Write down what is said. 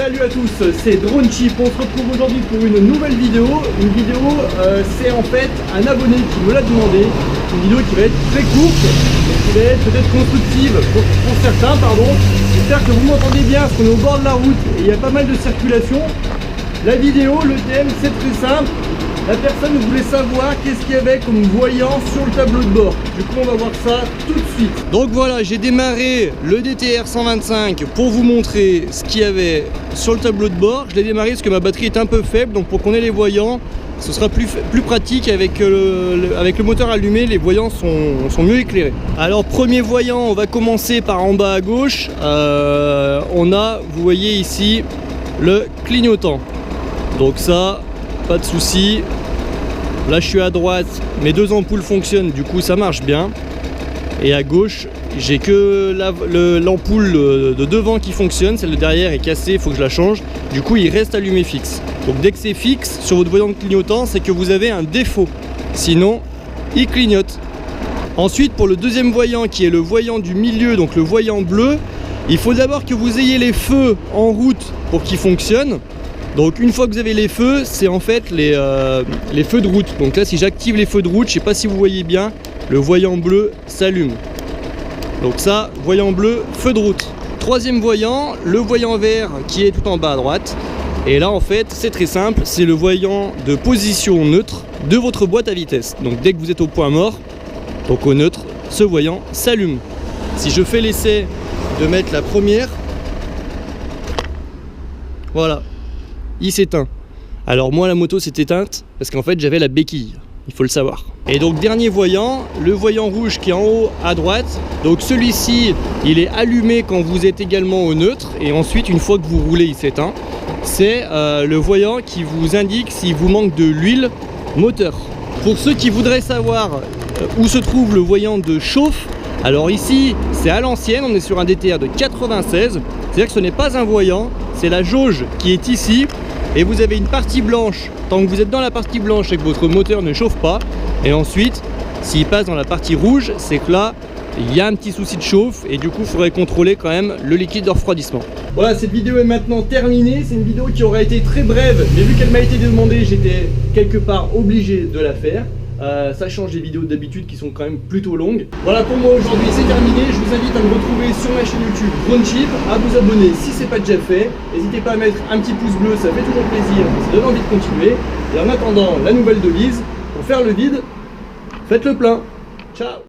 Salut à tous, c'est DroneChip. On se retrouve aujourd'hui pour une nouvelle vidéo. C'est en fait un abonné qui me l'a demandé. Une vidéo qui va être très courte, mais qui va être peut-être constructive pour certains, pardon. J'espère que vous m'entendez bien, parce qu'on est au bord de la route et il y a pas mal de circulation. La vidéo, le thème, c'est très simple. La personne voulait savoir qu'est-ce qu'il y avait comme voyant sur le tableau de bord. Du coup, on va voir ça tout de suite. Donc voilà, j'ai démarré le DTR 125 pour vous montrer ce qu'il y avait sur le tableau de bord. Je l'ai démarré parce que ma batterie est un peu faible, donc pour qu'on ait les voyants, ce sera plus pratique avec le moteur allumé. Les voyants sont mieux éclairés. Alors premier voyant, on va commencer par en bas à gauche. On a, vous voyez ici, le clignotant. Donc ça, pas de souci. Là je suis à droite, mes deux ampoules fonctionnent, du coup ça marche bien. Et à gauche, j'ai que l'ampoule de devant qui fonctionne, celle de derrière est cassée, il faut que je la change. Du coup il reste allumé fixe. Donc dès que c'est fixe sur votre voyant de clignotant, c'est que vous avez un défaut. Sinon, il clignote. Ensuite, pour le deuxième voyant qui est le voyant du milieu, donc le voyant bleu, il faut d'abord que vous ayez les feux en route pour qu'ils fonctionnent. Donc une fois que vous avez les feux, c'est en fait les feux de route. Donc là si j'active les feux de route, je sais pas si vous voyez bien, le voyant bleu s'allume. Donc ça, voyant bleu, feu de route. Troisième voyant, le voyant vert qui est tout en bas à droite. Et là en fait c'est très simple, c'est le voyant de position neutre de votre boîte à vitesse. Donc dès que vous êtes au point mort, donc au neutre, ce voyant s'allume. Si je fais l'essai de mettre la première, voilà, il s'éteint. Alors moi la moto s'est éteinte parce qu'en fait j'avais la béquille, il faut le savoir. Et donc dernier voyant, le voyant rouge qui est en haut à droite. Donc celui-ci il est allumé quand vous êtes également au neutre. Et ensuite une fois que vous roulez il s'éteint. C'est le voyant qui vous indique s'il vous manque de l'huile moteur. Pour ceux qui voudraient savoir où se trouve le voyant de chauffe, alors ici c'est à l'ancienne, on est sur un DTR de 96. C'est-à-dire que ce n'est pas un voyant, c'est la jauge qui est ici. Et vous avez une partie blanche, tant que vous êtes dans la partie blanche et que votre moteur ne chauffe pas. Et ensuite, s'il passe dans la partie rouge, c'est que là, il y a un petit souci de chauffe. Et du coup, il faudrait contrôler quand même le liquide de refroidissement. Voilà, cette vidéo est maintenant terminée. C'est une vidéo qui aurait été très brève, mais vu qu'elle m'a été demandée, j'étais quelque part obligé de la faire. Ça change des vidéos d'habitude qui sont quand même plutôt longues. Voilà pour moi aujourd'hui, c'est terminé. Je vous invite à me retrouver sur ma chaîne YouTube DroneChip, à vous abonner si ce n'est pas déjà fait. N'hésitez pas à mettre un petit pouce bleu, ça fait toujours plaisir, ça donne envie de continuer. Et en attendant la nouvelle devise, pour faire le vide, faites le plein. Ciao.